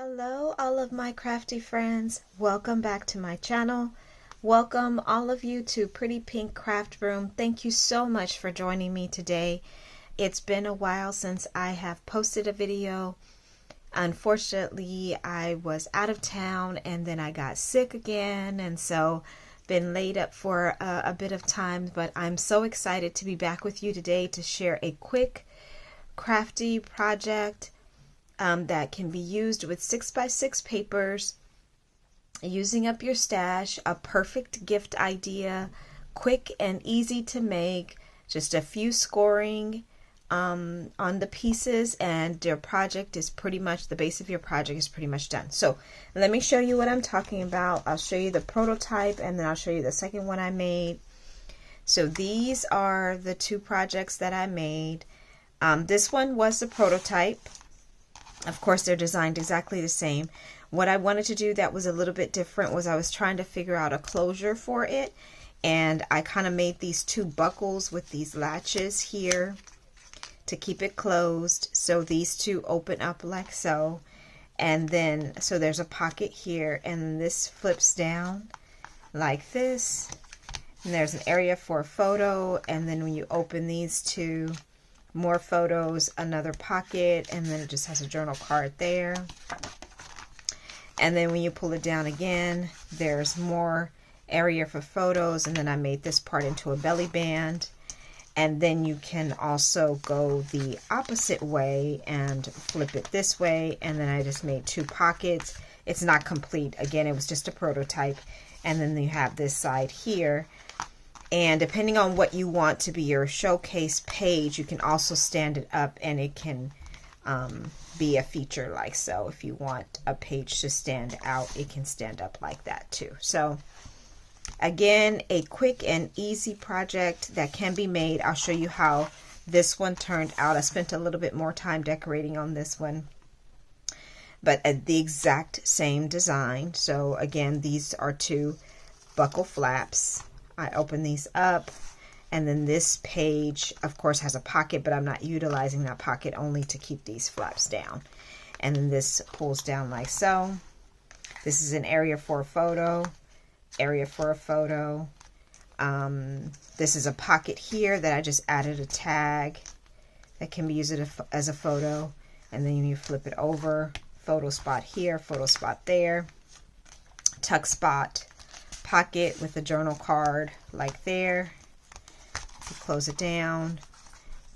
Hello, all of my crafty friends. Welcome back to my channel. Welcome all of you to Pretty Pink Craft Room. Thank you so much for joining me today. It's been a while since I have posted a video. Unfortunately, I was out of town and then I got sick again, and so been laid up for a bit of time, but I'm so excited to be back with you today to share a quick crafty project that can be used with 6x6 papers, using up your stash, a perfect gift idea, quick and easy to make, just a few scoring on the pieces, and your project is pretty much, the base of your project is pretty much done. So let me show you what I'm talking about. I'll show you the prototype and then I'll show you the second one I made. So these are the two projects that I made. This one was the prototype. Of course, they're designed exactly the same. What I wanted to do that was a little bit different was I was trying to figure out a closure for it. And I kind of made these two buckles with these latches here to keep it closed. So these two open up like so. And then, so there's a pocket here, and this flips down like this. And there's an area for a photo. And then when you open these two, more photos, another pocket, and then it just has a journal card there. And then when you pull it down again, there's more area for photos, and then I made this part into a belly band. And then you can also go the opposite way and flip it this way, and then I just made two pockets. It's not complete. Again, it was just a prototype. And then you have this side here. And depending on what you want to be your showcase page, you can also stand it up and it can be a feature like so. If you want a page to stand out, it can stand up like that too. So again, a quick and easy project that can be made. I'll show you how this one turned out. I spent a little bit more time decorating on this one, but the exact same design. So again, these are two buckle flaps. I open these up, and then this page of course has a pocket, but I'm not utilizing that pocket, only to keep these flaps down. And then this pulls down like so. This is an area for a photo, area for a photo. This is a pocket here that I just added a tag that can be used as a photo. And then you flip it over, photo spot here, photo spot there, tuck spot, pocket with a journal card like there. You close it down.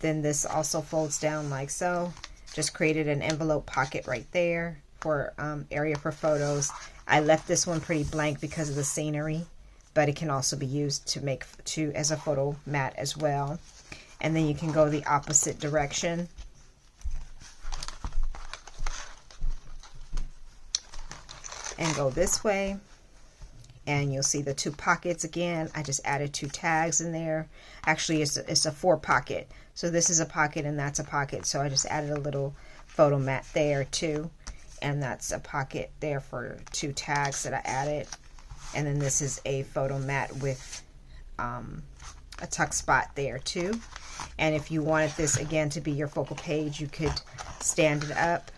Then this also folds down like so. Just created an envelope pocket right there for area for photos. I left this one pretty blank because of the scenery, but it can also be used to make as a photo mat as well. And then you can go the opposite direction. And go this way. And you'll see the two pockets again. I just added two tags in there. Actually, it's a four pocket. So this is a pocket and that's a pocket. So I just added a little photo mat there too. And that's a pocket there for two tags that I added. And then this is a photo mat with a tuck spot there too. And if you wanted this again to be your focal page, you could stand it up.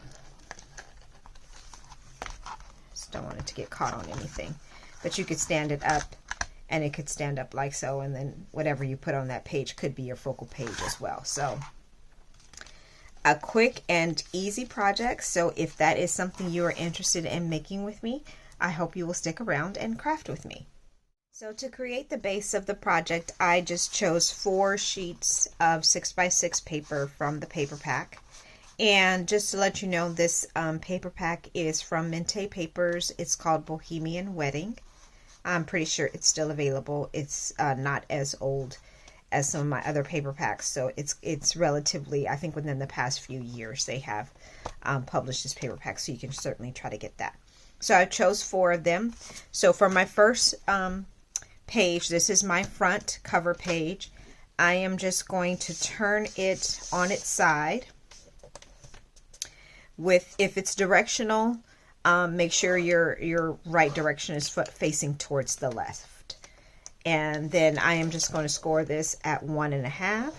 Just don't want it to get caught on anything. But you could stand it up, and it could stand up like so, and then whatever you put on that page could be your focal page as well. So a quick and easy project. So if that is something you are interested in making with me, I hope you will stick around and craft with me. So to create the base of the project, I just chose 4 sheets of 6x6 paper from the paper pack. And just to let you know, this paper pack is from Mente Papers. It's called Bohemian Wedding. I'm pretty sure it's still available. It's not as old as some of my other paper packs, so it's relatively, I think within the past few years they have published this paper pack, so you can certainly try to get that. So I chose 4 of them. So for my first page, this is my front cover page. I am just going to turn it on its side. If it's directional, make sure your right direction is facing towards the left. And then I am just going to score this at 1.5,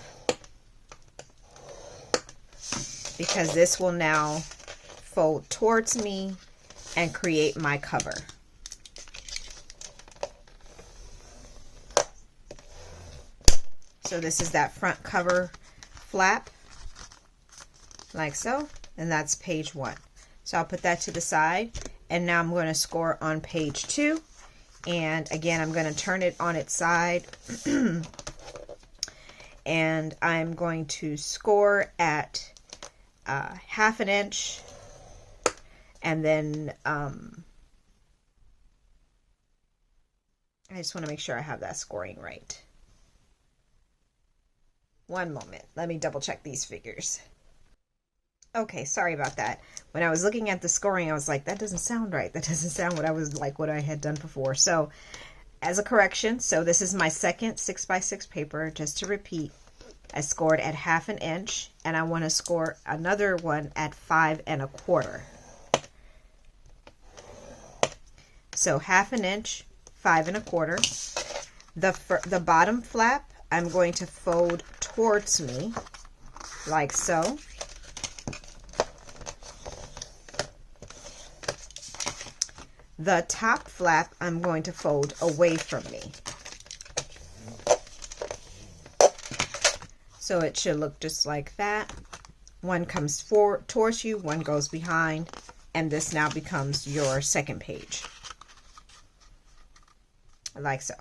because this will now fold towards me and create my cover. So this is that front cover flap, like so, and that's page 1. So I'll put that to the side, and now I'm going to score on page 2, and again I'm going to turn it on its side and I'm going to score at 1/2 inch, and then I just want to make sure I have that scoring right. One moment, let me double check these figures. Okay, sorry about that. When I was looking at the scoring, I was like, that doesn't sound right. That doesn't sound what I had done before. So as a correction, so this is my second 6x6 paper. Just to repeat, I scored at 1/2 inch, and I want to score another one at 5 1/4. So 1/2 inch, 5 1/4. The bottom flap, I'm going to fold towards me, like so. The top flap, I'm going to fold away from me. So it should look just like that. One comes forward towards you, one goes behind, and this now becomes your second page. Like so.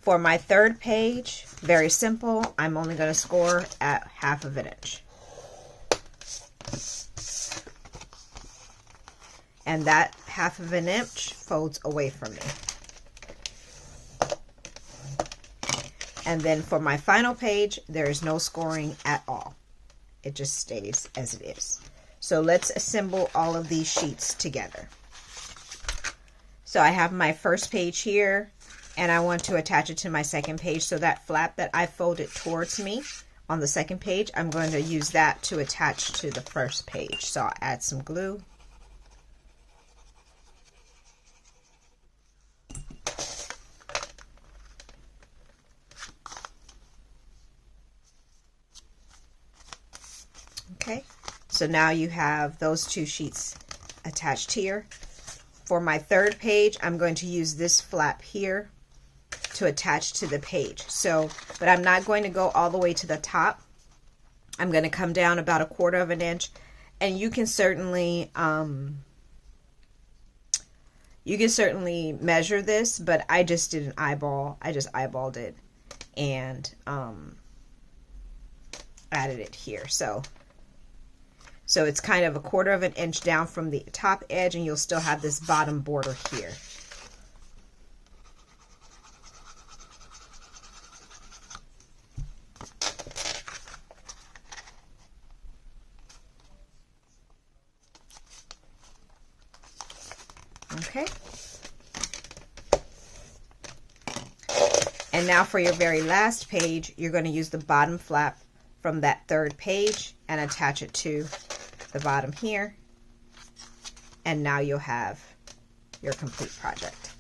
For my third page, very simple, I'm only going to score at 1/2 inch. And that 1/2 inch folds away from me. And then for my final page, there is no scoring at all. It just stays as it is. So let's assemble all of these sheets together. So I have my first page here, and I want to attach it to my second page. So that flap that I folded towards me on the second page, I'm going to use that to attach to the first page. So I'll add some glue. Okay, so now you have those two sheets attached here. For my third page, I'm going to use this flap here to attach to the page. So, but I'm not going to go all the way to the top. I'm going to come down about 1/4 inch, and you can certainly measure this, but I just did an eyeball. I just eyeballed it and added it here. So it's kind of 1/4 inch down from the top edge, and you'll still have this bottom border here. Okay. And now for your very last page, you're going to use the bottom flap from that third page and attach it to the bottom here, and now you'll have your complete project.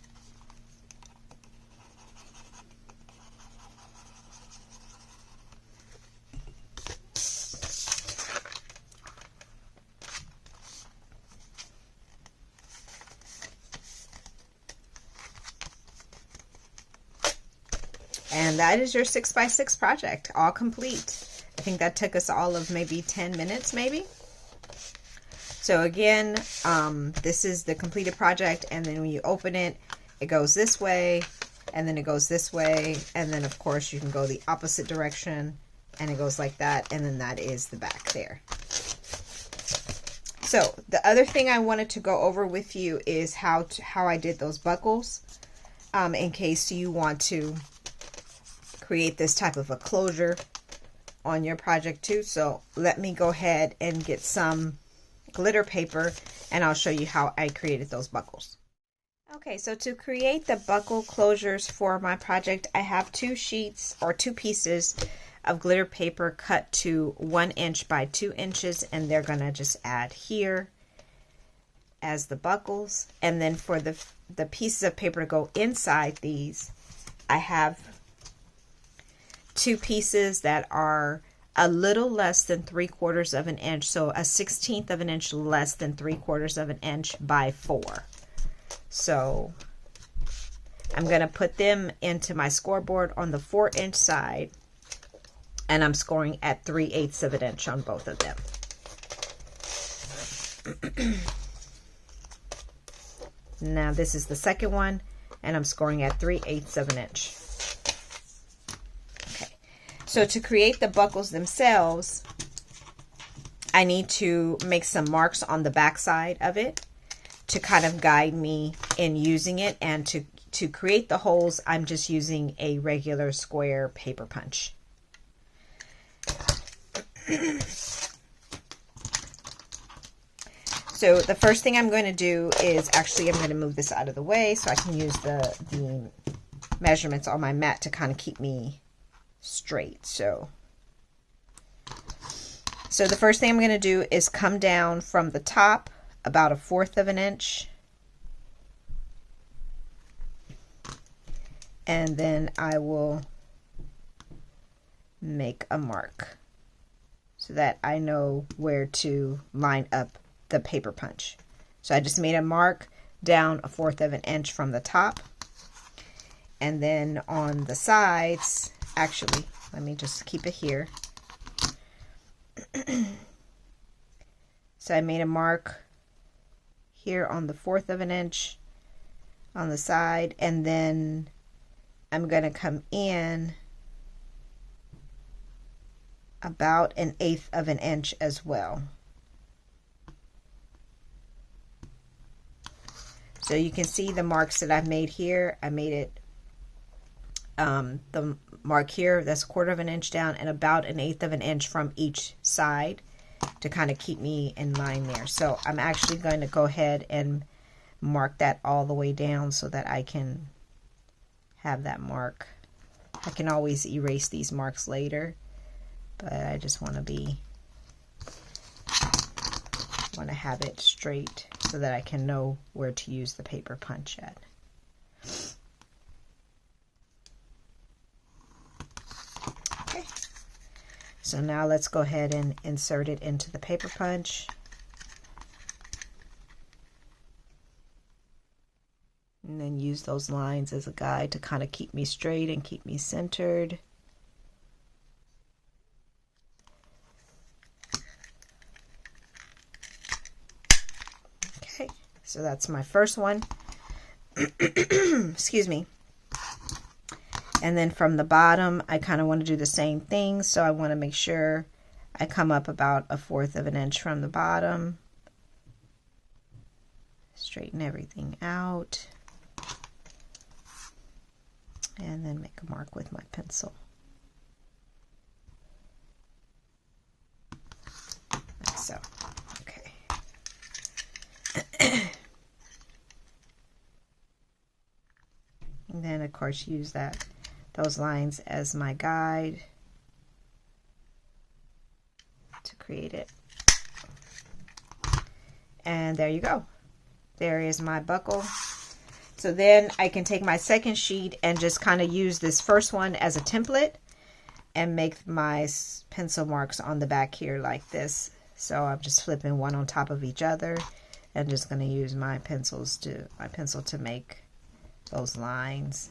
And that is your 6x6 project, all complete. I think that took us all of maybe 10 minutes, maybe. So again, this is the completed project, and then when you open it, it goes this way, and then it goes this way, and then of course you can go the opposite direction, and it goes like that, and then that is the back there. So the other thing I wanted to go over with you is how I did those buckles, in case you want to create this type of a closure on your project too. So let me go ahead and get some glitter paper, and I'll show you how I created those buckles. Okay, so to create the buckle closures for my project, I have two sheets or two pieces of glitter paper cut to 1 inch by 2 inches, and they're gonna just add here as the buckles. And then for the pieces of paper to go inside these, I have two pieces that are a little less than 3/4 of an inch, so a 1/16 of an inch less than 3/4 of an inch by 4. So I'm going to put them into my scoreboard on the 4-inch side, and I'm scoring at 3/8 of an inch on both of them. Now this is the second one, and I'm scoring at 3/8 of an inch. Okay, so to create the buckles themselves, I need to make some marks on the back side of it to kind of guide me in using it. And to create the holes, I'm just using a regular square paper punch. So the first thing I'm going to do is actually I'm going to move this out of the way so I can use the measurements on my mat to kind of keep me straight. So the first thing I'm going to do is come down from the top about 1/4 of an inch. And then I will make a mark so that I know where to line up the paper punch. So I just made a mark down 1/4 of an inch from the top. And then on the sides, actually, let me just keep it here. So I made a mark here on the 1/4 of an inch on the side, and then I'm going to come in about 1/8 of an inch as well. So you can see the marks that I've made here. I made it, the mark here, that's 1/4 of an inch down, and about 1/8 of an inch from each side to kind of keep me in line there. So I'm actually going to go ahead and mark that all the way down so that I can have that mark. I can always erase these marks later, but I just want to have it straight so that I can know where to use the paper punch at. Okay, so now let's go ahead and insert it into the paper punch. And then use those lines as a guide to kind of keep me straight and keep me centered. Okay, so that's my first one. Excuse me. And then from the bottom, I kind of want to do the same thing. So I want to make sure I come up about 1/4 of an inch from the bottom. Straighten everything out. And then make a mark with my pencil. Like so. Okay. And then of course use those lines as my guide to create it. And there you go. There is my buckle. So then I can take my second sheet and just kind of use this first one as a template and make my pencil marks on the back here like this. So I'm just flipping one on top of each other and just going to use my pencil to make those lines.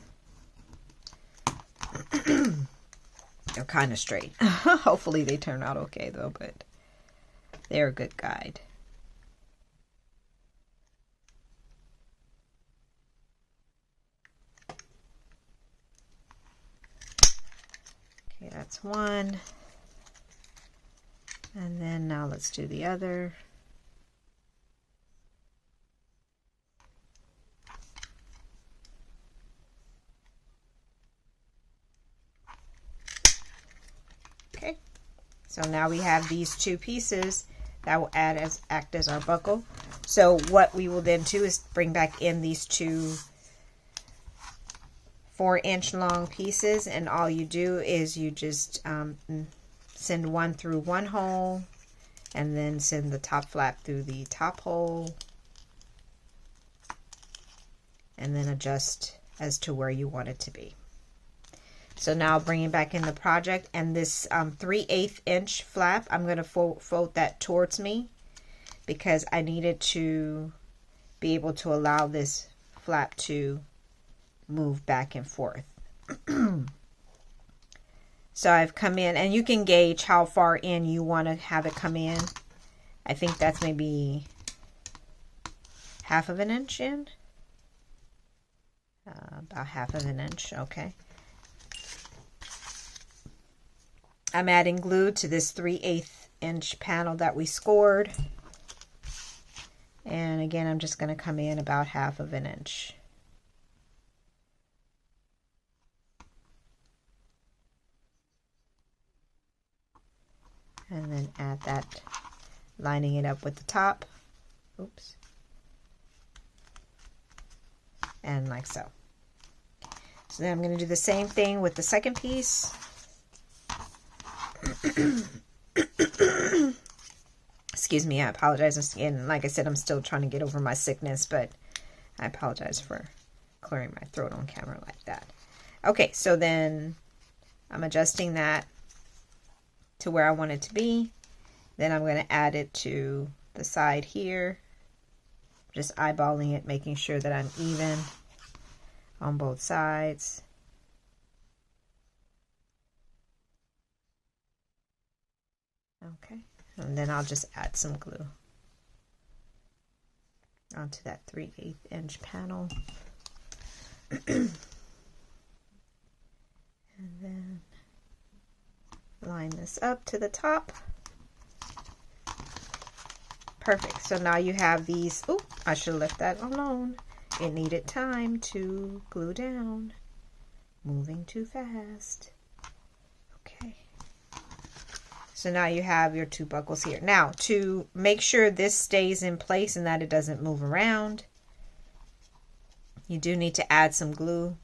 They're kind of straight. Hopefully they turn out okay though, but they're a good guide. Okay, that's one. And then now let's do the other. Okay, so now we have these two pieces that will act as our buckle. So what we will then do is bring back in these two 4-inch long pieces, and all you do is you just send one through one hole and then send the top flap through the top hole and then adjust as to where you want it to be. So now bringing back in the project, and this 3/8 inch flap, I'm going to fold that towards me because I needed to be able to allow this flap to move back and forth. So I've come in, and you can gauge how far in you want to have it come in. I think that's maybe 1/2 inch in. About 1/2 inch, okay. I'm adding glue to this 3/8 inch panel that we scored. And again, I'm just going to come in about 1/2 inch. And then add that, lining it up with the top. Oops. And like so. So then I'm going to do the same thing with the second piece. Excuse me, I apologize again. Like I said, I'm still trying to get over my sickness, but I apologize for clearing my throat on camera like that. Okay, so then I'm adjusting that to where I want it to be. Then I'm going to add it to the side here. Just eyeballing it, making sure that I'm even on both sides. Okay, and then I'll just add some glue onto that 3/8 inch panel. And then line this up to the top. Perfect. So now you have these. Oh, I should have left that alone. It needed time to glue down. Moving too fast. Okay. So now you have your 2 buckles here. Now, to make sure this stays in place and that it doesn't move around, you do need to add some glue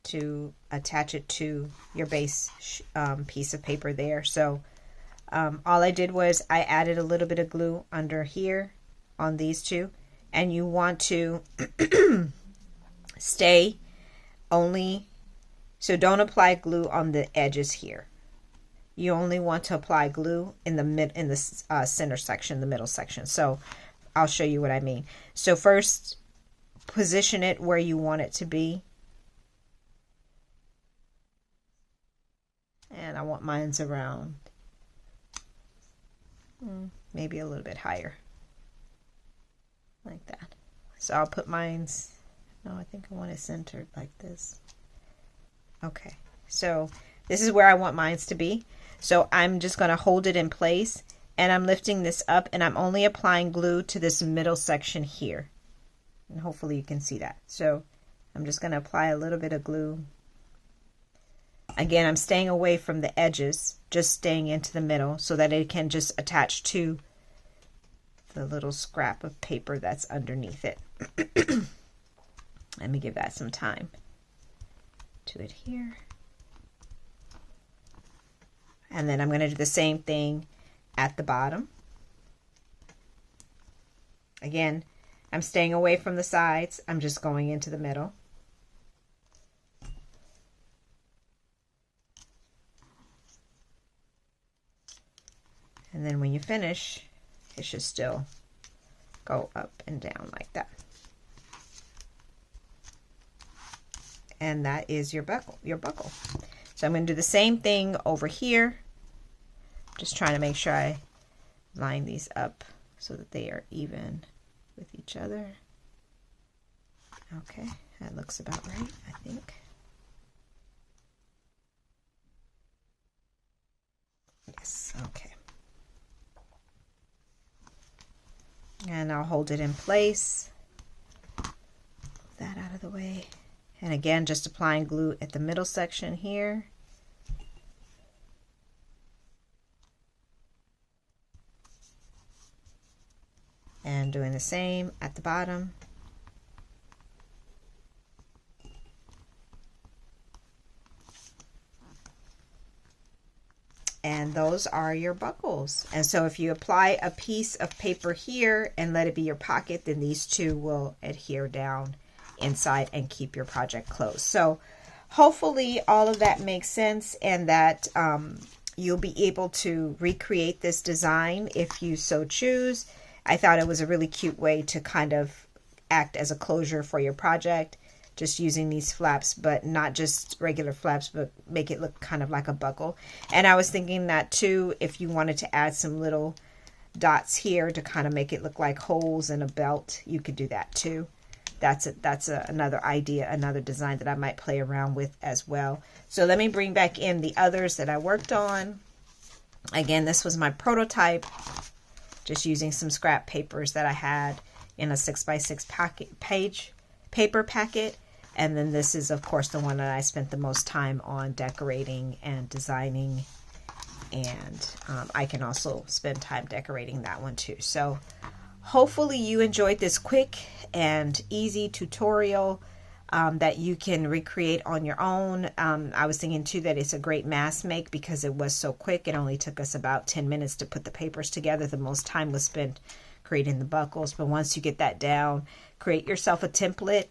to attach it to your base piece of paper there. So all I did was I added a little bit of glue under here on these two, and you want to stay only, so don't apply glue on the edges here. You only want to apply glue in the center section, the middle section. So I'll show you what I mean. So first, position it where you want it to be. And I want mine's around maybe a little bit higher, like that. So I'll put mine's, no, I think I want it centered like this. Okay, so this is where I want mine's to be. So I'm just going to hold it in place, and I'm lifting this up, and I'm only applying glue to this middle section here. And hopefully you can see that. So I'm just going to apply a little bit of glue. Again, I'm staying away from the edges, just staying into the middle so that it can just attach to the little scrap of paper that's underneath it. Let me give that some time to adhere. And then I'm going to do the same thing at the bottom. Again, I'm staying away from the sides. I'm just going into the middle. And then when you finish, it should still go up and down like that. And that is your buckle. So I'm going to do the same thing over here. Just trying to make sure I line these up so that they are even with each other. Okay, that looks about right, I think. Yes, okay. And I'll hold it in place. Move that out of the way. And again, just applying glue at the middle section here. And doing the same at the bottom. And those are your buckles. And so if you apply a piece of paper here and let it be your pocket, then these two will adhere down inside and keep your project closed. So hopefully all of that makes sense, and that you'll be able to recreate this design if you so choose. I thought it was a really cute way to kind of act as a closure for your project, just using these flaps, but not just regular flaps, but make it look kind of like a buckle. And I was thinking that too, if you wanted to add some little dots here to kind of make it look like holes in a belt, you could do that too. That's another idea, another design that I might play around with as well. So let me bring back in the others that I worked on. Again, this was my prototype, just using some scrap papers that I had in a 6x6 paper packet. And then this is, of course, the one that I spent the most time on decorating and designing. And I can also spend time decorating that one too. So hopefully you enjoyed this quick and easy tutorial that you can recreate on your own. I was thinking too that it's a great mass make because it was so quick. It only took us about 10 minutes to put the papers together. The most time was spent creating the buckles. But once you get that down, create yourself a template.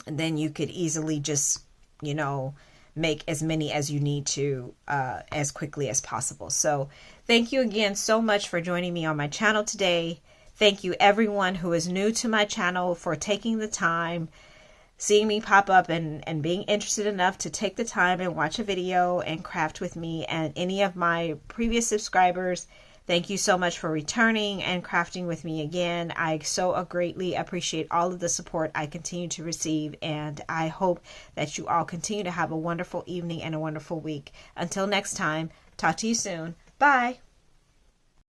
And then you could easily just, you know, make as many as you need to as quickly as possible. So thank you again so much for joining me on my channel today. Thank you everyone who is new to my channel for taking the time, seeing me pop up and being interested enough to take the time and watch a video and craft with me. And any of my previous subscribers, thank you so much for returning and crafting with me again. I so greatly appreciate all of the support I continue to receive, and I hope that you all continue to have a wonderful evening and a wonderful week. Until next time, talk to you soon. Bye.